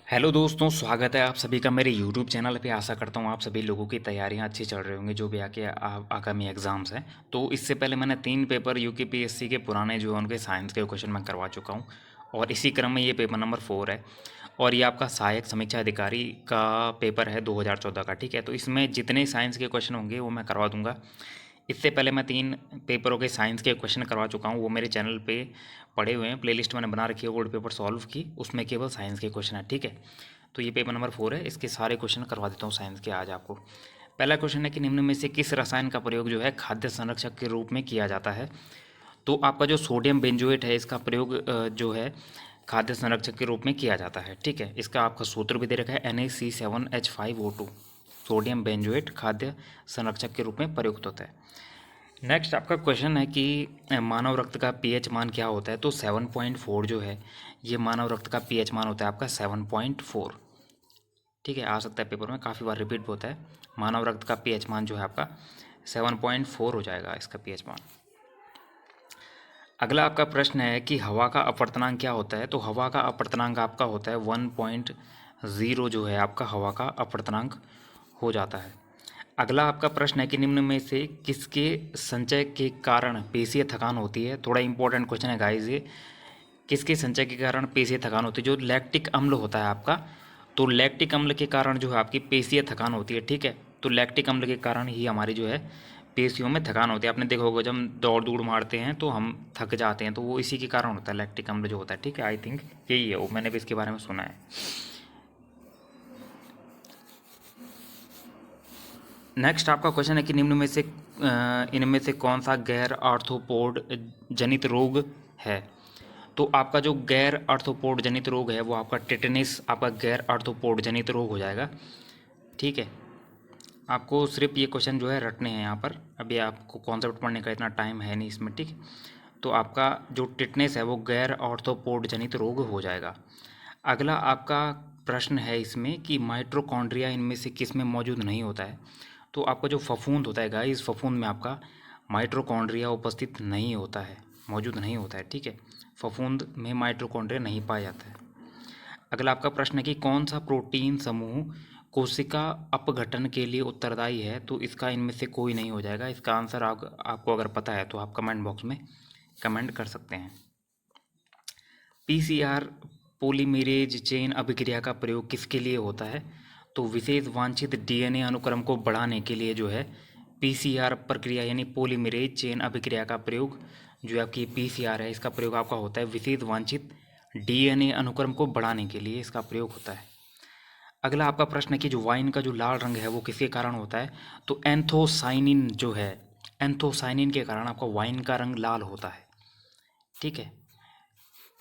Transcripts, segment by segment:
Hello दोस्तों, स्वागत है आप सभी का मेरे यूट्यूब चैनल पे। आशा करता हूँ आप सभी लोगों की तैयारियां अच्छी चल रही होंगी, जो भी आगामी एग्ज़ाम्स हैं। तो इससे पहले मैंने 3 पेपर यूकेपीएससी के पुराने जो है उनके साइंस के क्वेश्चन मैं करवा चुका हूँ, और इसी क्रम में ये पेपर नंबर 4 है। और ये आपका सहायक समीक्षा अधिकारी का पेपर है 2014 का। ठीक है, तो इसमें जितने साइंस के क्वेश्चन होंगे वो मैं करवा दूंगा। इससे पहले मैं 3 पेपरों के साइंस के क्वेश्चन करवा चुका हूँ, वो मेरे चैनल पे पड़े हुए हैं। प्लेलिस्ट मैंने बना रखी है ओल्ड पेपर सॉल्व की, उसमें केवल साइंस के क्वेश्चन है। ठीक है, तो ये पेपर नंबर 4 है, इसके सारे क्वेश्चन करवा देता हूँ साइंस के आज आपको। पहला क्वेश्चन है कि निम्न में से किस रसायन का प्रयोग जो है खाद्य संरक्षक के रूप में किया जाता है। तो आपका जो सोडियम बेंजोएट है, इसका प्रयोग जो है खाद्य संरक्षक के रूप में किया जाता है। ठीक है, इसका आपका सूत्र भी दे रखा है NaC7H5O2। सोडियम बेंजोएट खाद्य संरक्षक के रूप में प्रयुक्त होता है। नेक्स्ट आपका क्वेश्चन है कि मानव रक्त का पीएच मान क्या होता है। तो 7.4 जो है, ये मानव रक्त का पीएच मान होता है आपका 7.4। ठीक है, आ सकता है पेपर में, काफ़ी बार रिपीट होता है। मानव रक्त का पीएच मान जो है आपका 7.4 हो जाएगा इसका पीएच मान। अगला आपका प्रश्न है कि हवा का अपवर्तनांक क्या होता है। तो हवा का अपवर्तनांक आपका होता है 1.0 जो है आपका हवा का अपवर्तनांक हो जाता है। अगला आपका प्रश्न है कि निम्न में से किसके संचय के कारण पेशीय थकान होती है। थोड़ा इंपॉर्टेंट क्वेश्चन है गाइस ये। किसके संचय के कारण पेशीय थकान होती है। जो लैक्टिक अम्ल होता है आपका, तो लैक्टिक अम्ल के कारण जो है आपकी पेशीय थकान होती है। ठीक है, तो लैक्टिक अम्ल के कारण ही हमारी जो है पेशियों में थकान होती है। आपने देखा होगा जब हम दौड़ दूड़ मारते हैं तो हम थक जाते हैं, तो वो इसी के कारण होता है, लैक्टिक अम्ल जो होता है। ठीक है, आई थिंक यही है वो, मैंने भी इसके बारे में सुना है। नेक्स्ट आपका क्वेश्चन है कि निम्न में से इनमें से कौन सा गैर आर्थ्रोपोड जनित रोग है। तो आपका जो गैर आर्थ्रोपोड जनित रोग है वो आपका टेटनिस आपका गैर आर्थ्रोपोड जनित रोग हो जाएगा। ठीक है, आपको सिर्फ ये क्वेश्चन जो है रटने हैं यहाँ पर, अभी आपको कॉन्सेप्ट पढ़ने का इतना टाइम है नहीं इसमें। ठीक, तो आपका जो टिटनेस है वो गैर ऑर्थोपोड जनित रोग हो जाएगा। अगला आपका प्रश्न है इसमें कि माइटोकॉन्ड्रिया इनमें से किस में मौजूद नहीं होता है। तो आपका जो फफूंद होता है गाइस, फफूंद में आपका माइटोकॉन्ड्रिया उपस्थित नहीं होता है, मौजूद नहीं होता है। ठीक है, फफूंद में माइटोकॉन्ड्रिया नहीं पाया जाता है। अगला आपका प्रश्न है कि कौन सा प्रोटीन समूह कोशिका अपघटन के लिए उत्तरदायी है। तो इसका इनमें से कोई नहीं हो जाएगा। इसका आंसर आपको अगर पता है तो आप कमेंट बॉक्स में कमेंट कर सकते हैं। पीसीआर पॉलीमरेज चेन अभिक्रिया का प्रयोग किसके लिए होता है। तो विशेष वांछित डीएनए अनुक्रम को बढ़ाने के लिए जो है पीसीआर प्रक्रिया यानी पॉलीमरेज चेन अभिक्रिया का प्रयोग, जो आपकी पीसीआर है, इसका प्रयोग आपका होता है विशेष वांछित डीएनए अनुक्रम को बढ़ाने के लिए इसका प्रयोग होता है। अगला आपका प्रश्न है कि जो वाइन का जो लाल रंग है वो किसके कारण होता है। तो एंथोसाइनिन जो है, एंथोसाइनिन के कारण आपका वाइन का रंग लाल होता है। ठीक है,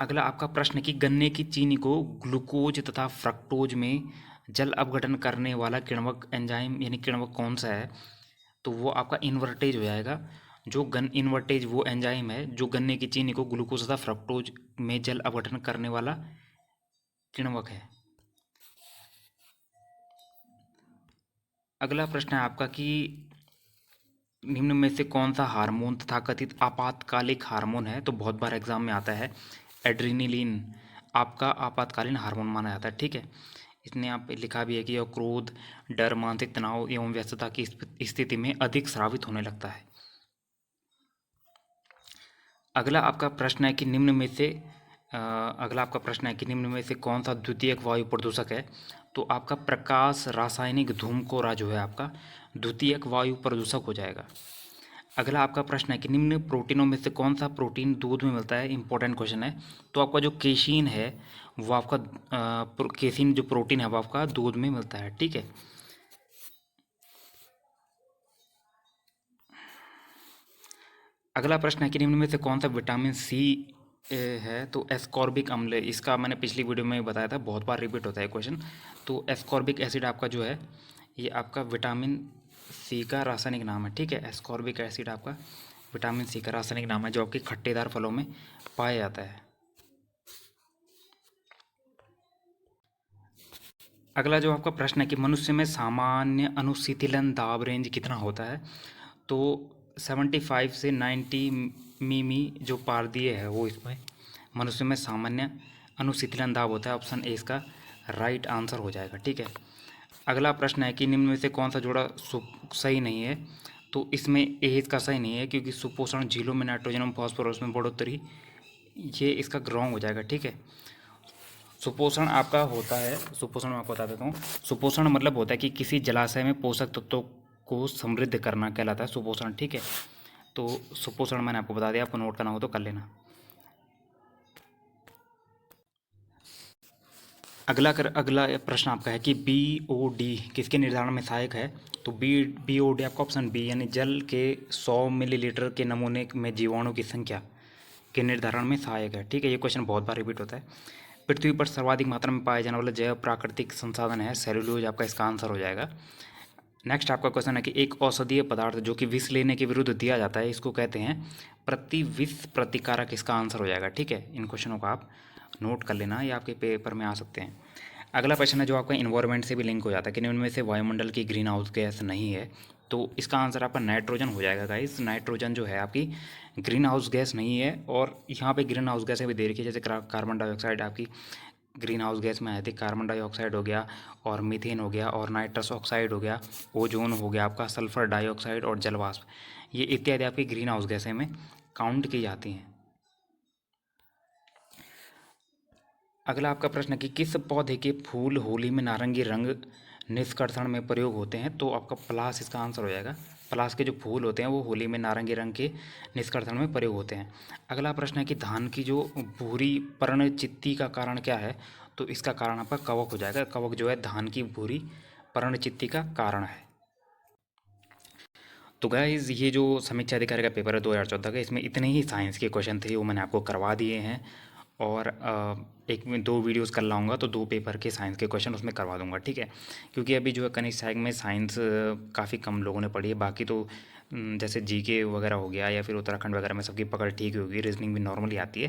अगला आपका प्रश्न है कि गन्ने की चीनी को ग्लूकोज तथा फ्रक्टोज में जल अपघटन करने वाला किण्वक एंजाइम यानी किण्वक कौन सा है। तो वो आपका इन्वर्टेज हो जाएगा। जो इन्वर्टेज वो एंजाइम है जो गन्ने की चीनी को ग्लूकोज तथा फ्रक्टोज में जल अपघटन करने वाला किण्वक है। अगला प्रश्न है आपका कि निम्न में से कौन सा हार्मोन तथाकथित आपातकालिक हार्मोन है। तो बहुत बार एग्जाम में आता है, एड्रीनलिन आपका आपातकालीन हार्मोन माना जाता है। ठीक है, इसने आप लिखा भी है कि यह क्रोध, डर, मानसिक तनाव एवं व्यस्तता की स्थिति में अधिक स्रावित होने लगता है। अगला आपका प्रश्न है कि निम्न में से अगला आपका प्रश्न है कि निम्न में से कौन सा द्वितीयक वायु प्रदूषक है। तो आपका प्रकाश रासायनिक धूमकोरा जो है आपका द्वितीयक वायु प्रदूषक हो जाएगा। अगला आपका प्रश्न है कि निम्न प्रोटीनों में से कौन सा प्रोटीन दूध में मिलता है। इंपॉर्टेंट क्वेश्चन है। तो आपका जो केशिन है वो आपका केसिन जो प्रोटीन है वो आपका दूध में मिलता है। ठीक है, अगला प्रश्न है कि निम्न में से कौन सा विटामिन सी है। तो एस्कॉर्बिक अम्ल, इसका मैंने पिछली वीडियो में बताया था, बहुत बार रिपीट होता है क्वेश्चन। तो एस्कॉर्बिक एसिड आपका जो है ये आपका विटामिन सी का रासायनिक नाम है। ठीक है, एस्कॉर्बिक एसिड आपका विटामिन सी का रासायनिक नाम है जो आपके खट्टेदार फलों में पाया जाता है। अगला जो आपका प्रश्न है कि मनुष्य में सामान्य अनुशीतलन दाब रेंज कितना होता है। तो 75 से 90 मिमी जो पारदीय है वो इसमें मनुष्य में सामान्य अनुशीतलन दाब होता है। ऑप्शन ए इसका राइट आंसर हो जाएगा। ठीक है, अगला प्रश्न है कि निम्न में से कौन सा जोड़ा सही नहीं है। तो इसमें ए इसका सही नहीं है, क्योंकि सुपोषण झीलों में नाइट्रोजन और फास्फोरस में बढ़ोतरी, ये इसका रॉन्ग हो जाएगा। ठीक है, सुपोषण आपका होता है, सुपोषण मैं आपको बता देता हूँ। सुपोषण मतलब होता है कि किसी जलाशय में पोषक तत्वों को समृद्ध करना कहलाता है सुपोषण। ठीक है, तो सुपोषण मैंने आपको बता दिया, आपको नोट करना हो तो कर लेना। अगला प्रश्न आपका है कि BOD किसके निर्धारण में सहायक है। तो BOD आपका ऑप्शन बी, यानी जल के 100 मिलीलीटर के नमूने में जीवाणु की संख्या के निर्धारण में सहायक है। ठीक है, ये क्वेश्चन बहुत बार रिपीट होता है। पृथ्वी पर सर्वाधिक मात्रा में पाए जाने वाला जैव प्राकृतिक संसाधन है सेल्यूलोज, आपका इसका आंसर हो जाएगा। नेक्स्ट आपका क्वेश्चन है कि एक औषधीय पदार्थ जो कि विष लेने के विरुद्ध दिया जाता है, इसको कहते हैं प्रतिविष प्रतिकारक, इसका आंसर हो जाएगा। ठीक है, इन क्वेश्चनों को आप नोट कर लेना, ये आपके पेपर में आ सकते हैं। अगला क्वेश्चन है जो आपका इन्वायरमेंट से भी लिंक हो जाता है कि उनमें से वायुमंडल की ग्रीन हाउस गैस नहीं है। तो इसका आंसर आपका नाइट्रोजन हो जाएगा गाइस। नाइट्रोजन जो है आपकी ग्रीन हाउस गैस नहीं है। और यहाँ पे ग्रीन हाउस गैस भी दे रखी है, जैसे कार्बन डाइऑक्साइड आपकी ग्रीन हाउस गैस में आती है। कार्बन डाइऑक्साइड हो गया, और मीथेन हो गया, और नाइट्रस ऑक्साइड हो गया, ओजोन हो गया आपका, सल्फर डाइऑक्साइड और जलवाष्प, ये इत्यादि आपकी ग्रीन हाउस गैसें में काउंट की जाती हैं। अगला आपका प्रश्न है कि किस पौधे के फूल होली में नारंगी रंग निष्कर्षण में प्रयोग होते हैं। तो आपका पलाश इसका आंसर हो जाएगा। पलाश के जो फूल होते हैं वो होली में नारंगी रंग के निष्कर्षण में प्रयोग होते हैं। अगला प्रश्न है कि धान की जो भूरी पर्णचित्ती का कारण क्या है। तो इसका कारण आपका कवक हो जाएगा। कवक जो है धान की भूरी पर्णचित्ती का कारण है। तो गाइज़ ये जो समीक्षा अधिकारी का पेपर है 2014 का, इसमें इतने ही साइंस के क्वेश्चन थे वो मैंने आपको करवा दिए हैं। और एक में 2 वीडियोस कर लाऊंगा, तो 2 पेपर के साइंस के क्वेश्चन उसमें करवा दूंगा। ठीक है, क्योंकि अभी जो है कनिष्ठ सहायक में साइंस काफ़ी कम लोगों ने पढ़ी है। बाकी तो जैसे जीके वगैरह हो गया या फिर उत्तराखंड वगैरह में सबकी पकड़ ठीक होगी, रीजनिंग भी नॉर्मली आती है।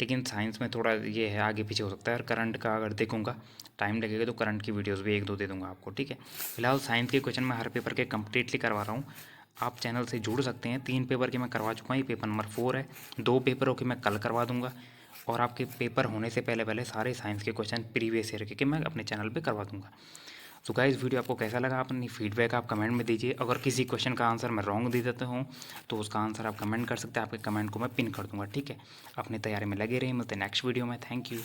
लेकिन साइंस में थोड़ा ये है, आगे पीछे हो सकता है। और करंट का अगर देखूंगा टाइम लगेगा तो करंट की वीडियोज़ भी 1-2 दे दूंगा आपको। ठीक है, फिलहाल साइंस के क्वेश्चन मैं हर पेपर के कंप्लीटली करवा रहा हूँ। आप चैनल से जुड़ सकते हैं। 3 पेपर के मैं करवा चुका हूँ, ये पेपर नंबर 4 है। 2 पेपरों के मैं कल करवा दूंगा। और आपके पेपर होने से पहले पहले सारे साइंस के क्वेश्चन प्रीवियस ईयर के मैं अपने चैनल पे करवा दूंगा। तो गाइस वीडियो आपको कैसा लगा, अपनी फीडबैक आप कमेंट में दीजिए। अगर किसी क्वेश्चन का आंसर मैं रॉन्ग दे देता हूँ तो उसका आंसर आप कमेंट कर सकते हैं। आपके कमेंट को मैं पिन कर दूंगा। ठीक है, अपनी तैयारी में लगे रहिए। मिलते हैं नेक्स्ट वीडियो में। Thank you.